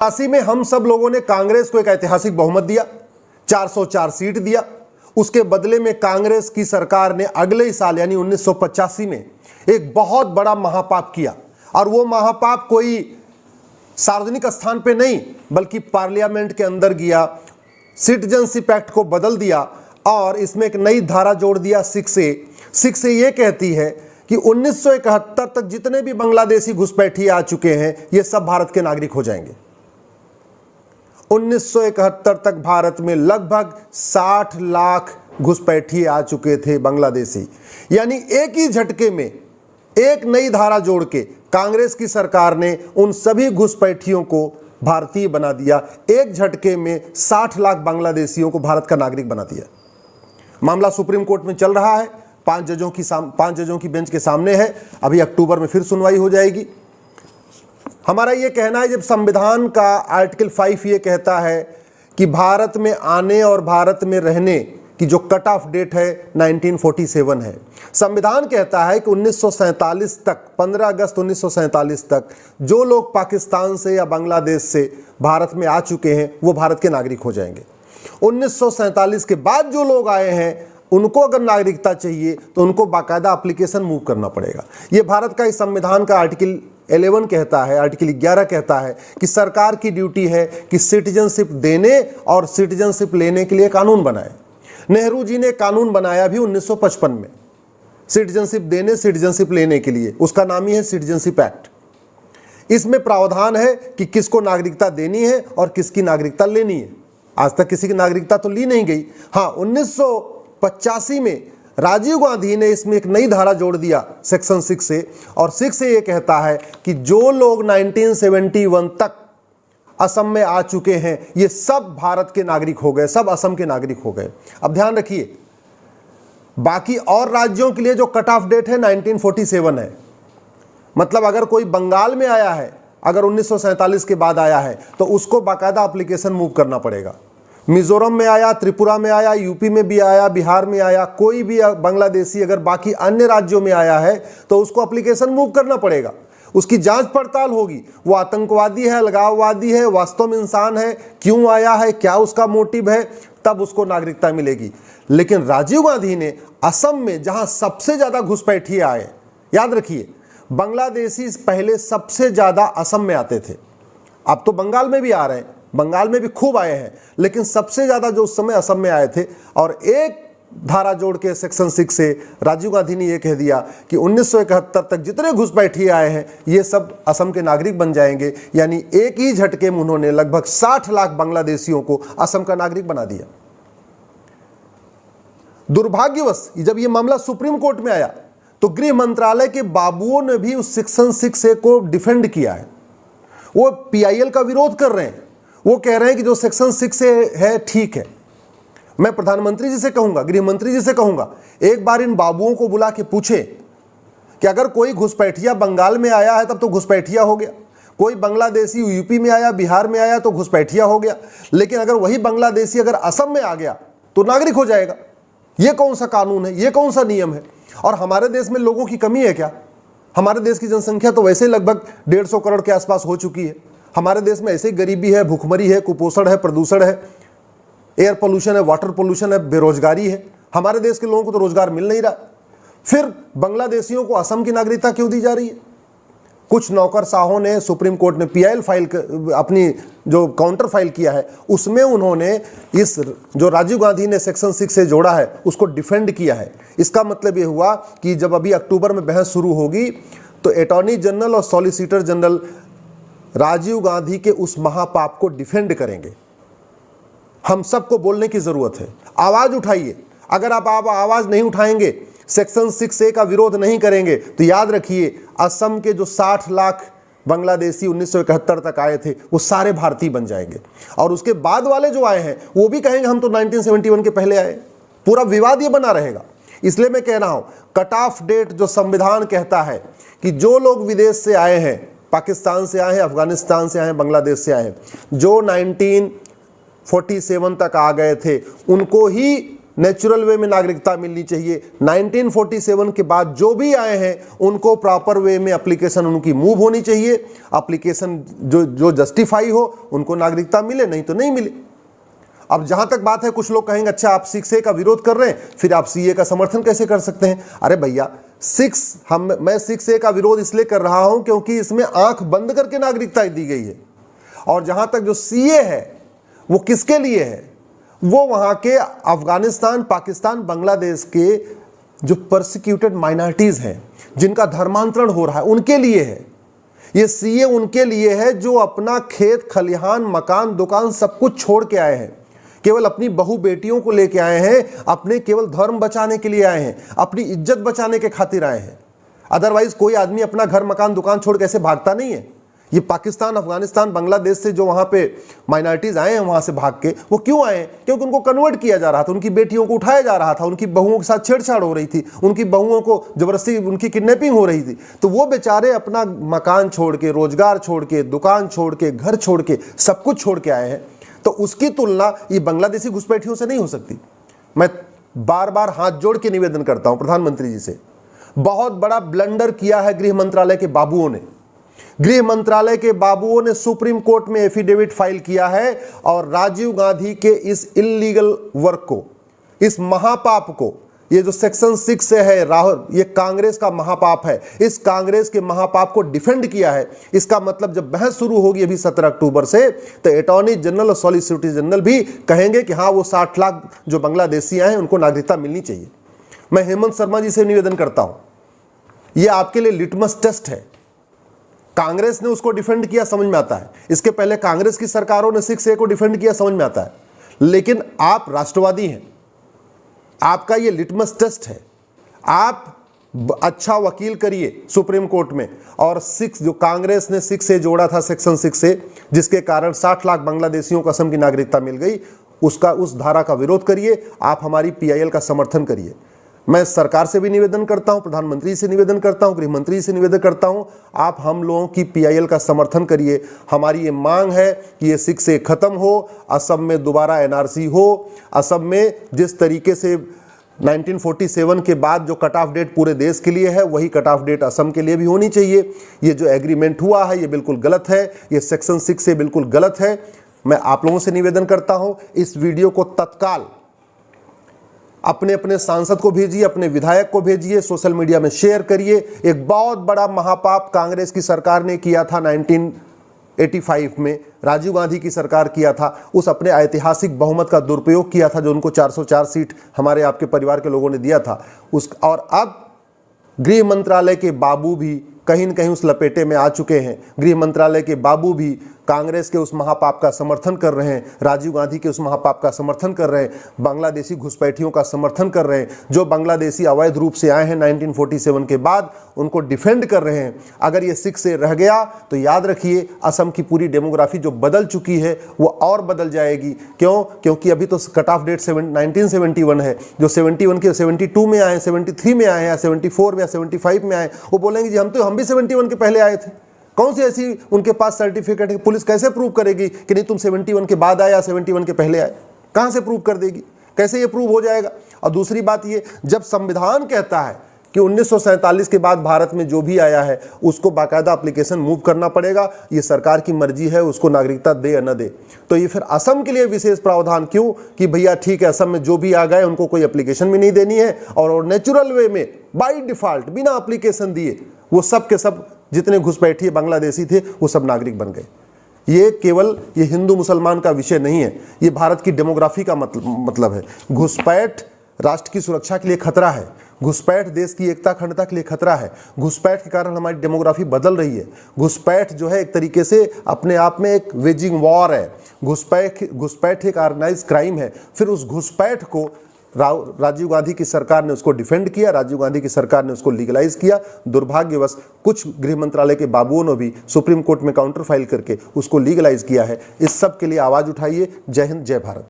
1980 में हम सब लोगों ने कांग्रेस को एक ऐतिहासिक बहुमत दिया, 404 सीट दिया। उसके बदले में कांग्रेस की सरकार ने अगले ही साल यानी 1985 में एक बहुत बड़ा महापाप किया, और वो महापाप कोई सार्वजनिक स्थान पे नहीं बल्कि पार्लियामेंट के अंदर किया। सिटीजनशिप एक्ट को बदल दिया और इसमें एक नई धारा जोड़ दिया 6A ये कहती है कि 1971 तक जितने भी बांग्लादेशी घुसपैठिए आ चुके हैं ये सब भारत के नागरिक हो जाएंगे। 1971 तक भारत में लगभग 60 लाख घुसपैठिए आ चुके थे बांग्लादेशी, यानी एक ही झटके में एक नई धारा जोड़ के कांग्रेस की सरकार ने उन सभी घुसपैठियों को भारतीय बना दिया। एक झटके में 60 लाख बांग्लादेशियों को भारत का नागरिक बना दिया। मामला सुप्रीम कोर्ट में चल रहा है, 5 जजों की बेंच के सामने है। अभी अक्टूबर में फिर सुनवाई हो जाएगी। हमारा ये कहना है, जब संविधान का आर्टिकल 5 ये कहता है कि भारत में आने और भारत में रहने की जो कट ऑफ डेट है 1947 है। संविधान कहता है कि 1947 तक, 15 अगस्त 1947 तक जो लोग पाकिस्तान से या बांग्लादेश से भारत में आ चुके हैं वो भारत के नागरिक हो जाएंगे। 1947 के बाद जो लोग आए हैं उनको अगर नागरिकता चाहिए तो उनको बाकायदा एप्लीकेशन मूव करना पड़ेगा। ये भारत का इस संविधान का आर्टिकल 11 कहता है, आर्टिकल 11 कहता है कि सरकार की ड्यूटी है कि सिटीजनशिप देने और सिटीजनशिप लेने के लिए कानून बनाए। नेहरू जी ने कानून बनाया भी 1955 में सिटीजनशिप देने सिटीजनशिप लेने के लिए, उसका नाम ही है सिटीजनशिप एक्ट। इसमें प्रावधान है कि किसको नागरिकता देनी है और किसकी नागरिकता लेनी है। आज तक किसी की नागरिकता तो ली नहीं गई। हाँ, 1985 में राजीव गांधी ने इसमें एक नई धारा जोड़ दिया सेक्शन 6A, और 6A ये कहता है कि जो लोग 1971 तक असम में आ चुके हैं ये सब भारत के नागरिक हो गए, सब असम के नागरिक हो गए। अब ध्यान रखिए, बाकी और राज्यों के लिए जो कट ऑफ डेट है 1947 है। मतलब अगर कोई बंगाल में आया है, अगर 1947 के बाद आया है तो उसको बाकायदा एप्लीकेशन मूव करना पड़ेगा। मिजोरम में आया, त्रिपुरा में आया, यूपी में भी आया, बिहार में आया, कोई भी बांग्लादेशी अगर बाकी अन्य राज्यों में आया है तो उसको एप्लीकेशन मूव करना पड़ेगा। उसकी जांच पड़ताल होगी, वो आतंकवादी है, अलगाववादी है, वास्तव में इंसान है, क्यों आया है, क्या उसका मोटिव है, तब उसको नागरिकता मिलेगी। लेकिन राजीव गांधी ने असम में जहां सबसे ज्यादा घुसपैठिए आए, याद रखिए बांग्लादेशी पहले सबसे ज्यादा असम में आते थे, अब तो बंगाल में भी आ रहे हैं, बंगाल में भी खूब आए हैं, लेकिन सबसे ज्यादा जो उस समय असम में आए थे। और एक धारा जोड़ के सेक्शन 6 से राजीव गांधी ने यह कह दिया कि 1971 तक जितने घुसपैठिए आए हैं ये सब असम के नागरिक बन जाएंगे। यानी एक ही झटके में उन्होंने लगभग 60 लाख बांग्लादेशियों को असम का नागरिक बना दिया। दुर्भाग्यवश जब यह मामला सुप्रीम कोर्ट में आया तो गृह मंत्रालय के बाबुओं ने भी उस सेक्शन 6A को डिफेंड किया है। वो PIL का विरोध कर रहे हैं, वो कह रहे हैं कि जो सेक्शन 6A है ठीक है। मैं प्रधानमंत्री जी से कहूंगा, गृह मंत्री जी से कहूंगा, एक बार इन बाबुओं को बुला के पूछे कि अगर कोई घुसपैठिया बंगाल में आया है तब तो घुसपैठिया हो गया, कोई बांग्लादेशी यूपी में आया, बिहार में आया तो घुसपैठिया हो गया, लेकिन अगर वही बांग्लादेशी अगर असम में आ गया तो नागरिक हो जाएगा। ये कौन सा कानून है, ये कौन सा नियम है? और हमारे देश में लोगों की कमी है क्या? हमारे देश की जनसंख्या तो वैसे लगभग 150 करोड़ के आसपास हो चुकी है। हमारे देश में ऐसे ही गरीबी है, भूखमरी है, कुपोषण है, प्रदूषण है, एयर पोल्यूशन है, वाटर पोल्यूशन है, बेरोजगारी है। हमारे देश के लोगों को तो रोजगार मिल नहीं रहा। फिर बांग्लादेशियों को असम की नागरिकता क्यों दी जा रही है? कुछ नौकरशाहों ने, सुप्रीम कोर्ट ने PIL फाइल अपनी जो काउंटर फाइल किया है उसमें उन्होंने इस जो राजीव गांधी ने सेक्शन 6 से जोड़ा है उसको डिफेंड किया है। इसका मतलब ये हुआ कि जब अभी अक्टूबर में बहस शुरू होगी तो अटॉर्नी जनरल और सॉलिसिटर जनरल राजीव गांधी के उस महापाप को डिफेंड करेंगे। हम सबको बोलने की जरूरत है, आवाज उठाइए। अगर आप आवाज नहीं उठाएंगे, सेक्शन 6A का विरोध नहीं करेंगे तो याद रखिए असम के जो 60 लाख बांग्लादेशी 1971 तक आए थे वो सारे भारतीय बन जाएंगे, और उसके बाद वाले जो आए हैं वो भी कहेंगे हम तो 1971 के पहले आए। पूरा विवाद ये बना रहेगा। इसलिए मैं कह रहा हूं, कट ऑफ डेट जो संविधान कहता है कि जो लोग विदेश से आए हैं, पाकिस्तान से आए हैं, अफगानिस्तान से आए हैं, बांग्लादेश से आए हैं, जो 1947 तक आ गए थे उनको ही नेचुरल वे में नागरिकता मिलनी चाहिए। 1947 के बाद जो भी आए हैं उनको प्रॉपर वे में एप्लीकेशन उनकी मूव होनी चाहिए। एप्लीकेशन जो जस्टिफाई हो उनको नागरिकता मिले, नहीं तो नहीं मिले। अब जहां तक बात है, कुछ लोग कहेंगे अच्छा आप 6A का विरोध कर रहे हैं, फिर आप CA का समर्थन कैसे कर सकते हैं? अरे भैया, मैं 6A का विरोध इसलिए कर रहा हूं क्योंकि इसमें आंख बंद करके नागरिकता दी गई है। और जहां तक जो CA है वो किसके लिए है? वो वहां के अफगानिस्तान, पाकिस्तान, बांग्लादेश के जो परसिक्यूटेड माइनॉरिटीज हैं, जिनका धर्मांतरण हो रहा है, उनके लिए है। ये CA उनके लिए है जो अपना खेत खलिहान, मकान, दुकान सब कुछ छोड़ के आए हैं, केवल अपनी बहू बेटियों को लेके आए हैं, अपने केवल धर्म बचाने के लिए आए हैं, अपनी इज्जत बचाने के खातिर आए हैं। अदरवाइज कोई आदमी अपना घर, मकान, दुकान छोड़ कैसे भागता नहीं है। ये पाकिस्तान, अफगानिस्तान, बांग्लादेश से जो वहां पे माइनॉरिटीज आए हैं वहां से भाग के, वो क्यों आए? क्योंकि उनको कन्वर्ट किया जा रहा था, उनकी बेटियों को उठाया जा रहा था, उनकी बहुओं के साथ छेड़छाड़ हो रही थी, उनकी बहुओं को जबरदस्ती उनकी किडनैपिंग हो रही थी। तो वो बेचारे अपना मकान छोड़ के, रोजगार छोड़ के, दुकान छोड़ के, घर छोड़ के, सब कुछ छोड़ के आए हैं। तो उसकी तुलना ये बांग्लादेशी घुसपैठियों से नहीं हो सकती। मैं बार बार हाथ जोड़ के निवेदन करता हूं प्रधानमंत्री जी से, बहुत बड़ा ब्लंडर किया है गृह मंत्रालय के बाबुओं ने। गृह मंत्रालय के बाबुओं ने सुप्रीम कोर्ट में एफिडेविट फाइल किया है और राजीव गांधी के इस इल्लीगल वर्क को, इस महापाप को, ये जो सेक्शन 6 से है राहुल, ये कांग्रेस का महापाप है, इस कांग्रेस के महापाप को डिफेंड किया है। इसका मतलब जब बहस शुरू होगी अभी 17 अक्टूबर से, तो अटॉर्नी जनरल और सॉलिसिटर जनरल भी कहेंगे कि हाँ, वो 60 लाख जो बांग्लादेशी आए हैं उनको नागरिकता मिलनी चाहिए। मैं हेमंत शर्मा जी से निवेदन करता हूं, ये आपके लिए लिटमस टेस्ट है। कांग्रेस ने उसको डिफेंड किया, समझ में आता है। इसके पहले कांग्रेस की सरकारों ने 6A को डिफेंड किया, समझ में आता है। लेकिन आप राष्ट्रवादी हैं, आपका ये लिटमस टेस्ट है। आप अच्छा वकील करिए सुप्रीम कोर्ट में, और जो कांग्रेस ने 6A जोड़ा था, सेक्शन 6A, जिसके कारण 60 लाख बांग्लादेशियों को असम की नागरिकता मिल गई, उस धारा का विरोध करिए। आप हमारी PIL का समर्थन करिए। मैं सरकार से भी निवेदन करता हूं, प्रधानमंत्री से निवेदन करता हूं, गृह मंत्री से निवेदन करता हूं, आप हम लोगों की PIL का समर्थन करिए। हमारी ये मांग है कि ये 6A खत्म हो, असम में दोबारा NRC हो। असम में जिस तरीके से 1947 के बाद जो कट ऑफ डेट पूरे देश के लिए है, वही कट ऑफ डेट असम के लिए भी होनी चाहिए। ये जो एग्रीमेंट हुआ है ये बिल्कुल गलत है, ये सेक्शन 6 बिल्कुल गलत है। मैं आप लोगों से निवेदन करता हूं, इस वीडियो को तत्काल अपने अपने सांसद को भेजिए, अपने विधायक को भेजिए, सोशल मीडिया में शेयर करिए। एक बहुत बड़ा महापाप कांग्रेस की सरकार ने किया था 1985 में, राजीव गांधी की सरकार किया था। उस अपने ऐतिहासिक बहुमत का दुरुपयोग किया था जो उनको 404 सीट हमारे आपके परिवार के लोगों ने दिया था। और अब गृह मंत्रालय के बाबू भी कहीं न कहीं उस लपेटे में आ चुके हैं। गृह मंत्रालय के बाबू भी कांग्रेस के उस महापाप का समर्थन कर रहे हैं, राजीव गांधी के उस महापाप का समर्थन कर रहे हैं, बांग्लादेशी घुसपैठियों का समर्थन कर रहे हैं। जो बांग्लादेशी अवैध रूप से आए हैं 1947 के बाद, उनको डिफेंड कर रहे हैं। अगर ये 6A रह गया तो याद रखिए, असम की पूरी डेमोग्राफी जो बदल चुकी है वो और बदल जाएगी। क्यों? क्योंकि अभी तो कट ऑफ डेट 1971 है। जो 71 के 72 में आए, 73 में आए, या 74 में या 75 में आए, वो बोलेंगे जी हम भी 71 के पहले आए थे। कौन सी ऐसी उनके पास सर्टिफिकेट है? पुलिस कैसे प्रूव करेगी कि नहीं तुम 71 के बाद आए या 71 के पहले आए? कहां से प्रूव कर देगी? कैसे ये प्रूव हो जाएगा? और दूसरी बात ये, जब संविधान कहता है कि 1947 के बाद भारत में जो भी आया है उसको बाकायदा एप्लीकेशन मूव करना पड़ेगा, ये सरकार की मर्जी है उसको नागरिकता दे या न दे, तो ये फिर असम के लिए विशेष प्रावधान क्यों कि भैया ठीक है, असम में जो भी आ गए उनको कोई एप्लीकेशन भी नहीं देनी है, और नेचुरल वे में बाई डिफॉल्ट बिना एप्लीकेशन दिए वो सब के सब जितने घुसपैठिए बांग्लादेशी थे वो सब नागरिक बन गए। ये केवल ये हिंदू मुसलमान का विषय नहीं है, ये भारत की डेमोग्राफी का मतलब है। घुसपैठ राष्ट्र की सुरक्षा के लिए खतरा है, घुसपैठ देश की एकता अखंडता के लिए खतरा है। घुसपैठ के कारण हमारी डेमोग्राफी बदल रही है। घुसपैठ जो है एक तरीके से अपने आप में एक वेजिंग वॉर है। घुसपैठ एक ऑर्गेनाइज क्राइम है। फिर उस घुसपैठ को राजीव गांधी की सरकार ने उसको डिफेंड किया, राजीव गांधी की सरकार ने उसको लीगलाइज किया। दुर्भाग्यवश कुछ गृह मंत्रालय के बाबुओं ने भी सुप्रीम कोर्ट में काउंटर फाइल करके उसको लीगलाइज किया है। इस सब के लिए आवाज उठाइए। जय हिंद, जय भारत।